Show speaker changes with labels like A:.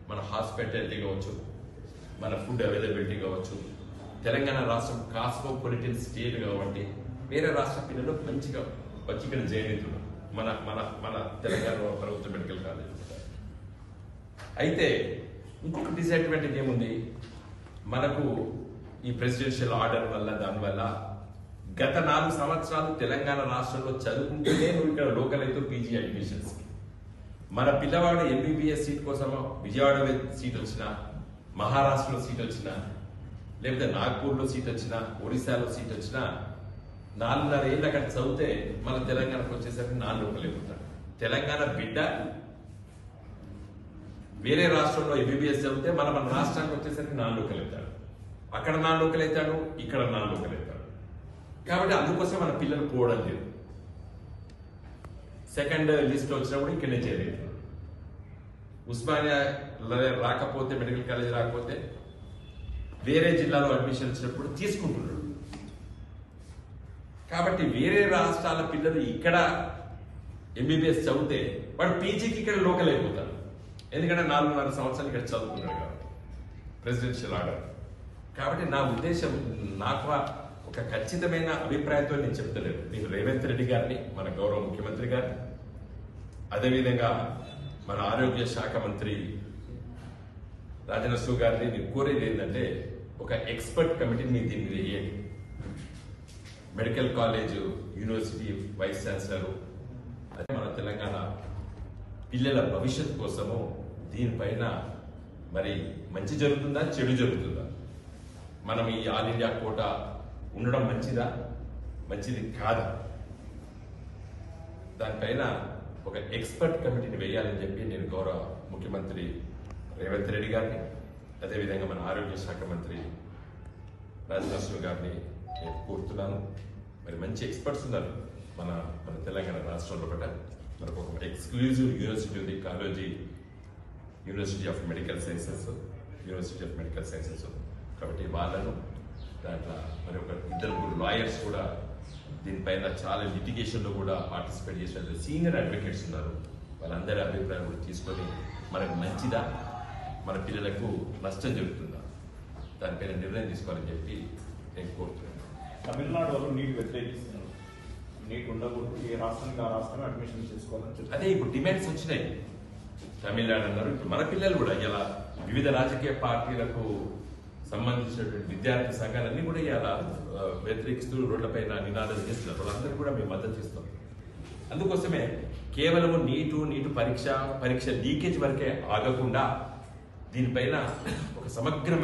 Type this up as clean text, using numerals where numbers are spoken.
A: మన హాస్పిటాలిటీ కావచ్చు, మన ఫుడ్ అవైలబిలిటీ కావచ్చు. తెలంగాణ రాష్ట్రం కాస్మోపాలిటన్ స్టేట్ కాబట్టి వేరే రాష్ట్ర పిల్లలు మంచిగా వచ్చి ఇక్కడ జయనితులు మన మన మన తెలంగాణ ప్రభుత్వ మెడికల్ కాలేజ్. అయితే ఇంకొక డిసడ్వాంటేజ్ ఏముంది, మనకు ఈ ప్రెసిడెన్షియల్ ఆర్డర్ వల్ల దానివల్ల గత 4 సంవత్సరాలు తెలంగాణ రాష్ట్రంలో చదువుకుంటూనే నువ్వు ఇక్కడ లోకల్ అయితే పీజీ అడ్మిషన్స్. మన పిల్లవాడు ఎంబీబీఎస్ సీట్ కోసమో విజయవాడలో సీట్ వచ్చినా, మహారాష్ట్రలో సీట్ వచ్చినా, లేకపోతే నాగ్పూర్లో సీట్ వచ్చినా, ఒడిశాలో సీట్ వచ్చినా 4.5 ఏళ్ళు అక్కడ చదివితే మన తెలంగాణకు వచ్చేసరికి 4 లోకలే ఉంటాడు. తెలంగాణ బిడ్డ వేరే రాష్ట్రంలో ఎంబీబీఎస్ చదివితే మన రాష్ట్రానికి వచ్చేసరికి 4 లోకలు అవుతాడు. అక్కడ 4 లోకలు అవుతాడు, ఇక్కడ 4 లోకలు అవుతాడు. కాబట్టి అందుకోసం మన పిల్లలు పోవడం లేదు. సెకండ్ లిస్ట్ వచ్చినప్పుడు ఇక్కడనే చేరేది. ఉస్మానియా రాకపోతే, మెడికల్ కాలేజ్ రాకపోతే వేరే జిల్లాలో అడ్మిషన్ వచ్చినప్పుడు తీసుకుంటున్నాడు. కాబట్టి వేరే రాష్ట్రాల పిల్లలు ఇక్కడ ఎంబీబీఎస్ చదివితే వాడు పీజీకి ఇక్కడ లోకల్ అయిపోతాడు. ఎందుకంటే 4.5 సంవత్సరాలు ఇక్కడ చదువుకున్నాడు కాబట్టి ప్రెసిడెన్షియల్ ఆర్డర్. కాబట్టి నా ఉద్దేశం, నాకు ఒక ఖచ్చితమైన అభిప్రాయంతో నేను చెప్తలేదు. నేను రేవంత్ రెడ్డి గారిని, మన గౌరవ ముఖ్యమంత్రి గారిని, అదేవిధంగా మన ఆరోగ్య శాఖ మంత్రి రాజనసు గారిని నేను కోరేది ఏంటంటే, ఒక ఎక్స్పర్ట్ కమిటీని మీరు దీని మీద వేయండి. Medical college, university vice chancellor, అదే మన తెలంగాణ పిల్లల భవిష్యత్ కోసము దీనిపైన మరి మంచి జరుగుతుందా, చెడు జరుగుతుందా, మనం ఈ ఆల్ ఇండియా కోటా ఉండడం మంచిదా, మంచిది కాదా, దానిపైన ఒక ఎక్స్పర్ట్ కమిటీని వేయాలని చెప్పి నేను గౌరవ ముఖ్యమంత్రి రేవంత్ రెడ్డి గారిని, అదేవిధంగా మన ఆరోగ్య శాఖ మంత్రి రాజనరసింహ గారిని నేను కోరుతున్నాను. మరి మంచి ఎక్స్పర్ట్స్ ఉన్నారు మన మన తెలంగాణ రాష్ట్రంలో. మనకు ఒక ఎక్స్క్లూజివ్ యూనివర్సిటీ ఉంది, college university of medical sciences, university of medical sciences. కాబట్టి వాళ్ళను దాంట్లో మరి ఒక 2 లాయర్స్ కూడా దీనిపైన చాలా లిటిగేషన్లో కూడా పార్టిసిపేట్ చేసిన సీనియర్ అడ్వకేట్స్ ఉన్నారు. వాళ్ళందరి అభిప్రాయం కూడా తీసుకొని మనకు మంచిదా, మన పిల్లలకు నష్టం జరుగుతుందా, దానిపైన నిర్ణయం తీసుకోవాలని చెప్పి నేను కోరుతున్నాను.
B: తమిళనాడు వాళ్ళు నీట్ వ్యతిరేకిస్తున్నారు. నీట్ ఉండకూడదు, ఏ రాష్ట్రానికి ఆ రాష్ట్రం అడ్మిషన్ చేసుకోవాలని చెప్పి
A: అదే ఇప్పుడు డిమాండ్స్ వచ్చినాయి. తమిళనాడు అన్నారు, ఇప్పుడు మన పిల్లలు కూడా ఇలా వివిధ రాజకీయ పార్టీలకు సంబంధించినటువంటి విద్యార్థి సంఘాలన్నీ కూడా ఇలా వ్యతిరేకిస్తూ రోడ్లపైన నినాదాలు చేస్తున్నారు. వాళ్ళందరూ కూడా మేము మద్దతు ఇస్తాం. అందుకోసమే కేవలం నీటు పరీక్ష లీకేజ్ వరకే ఆగకుండా దీనిపైన ఒక సమగ్రమైన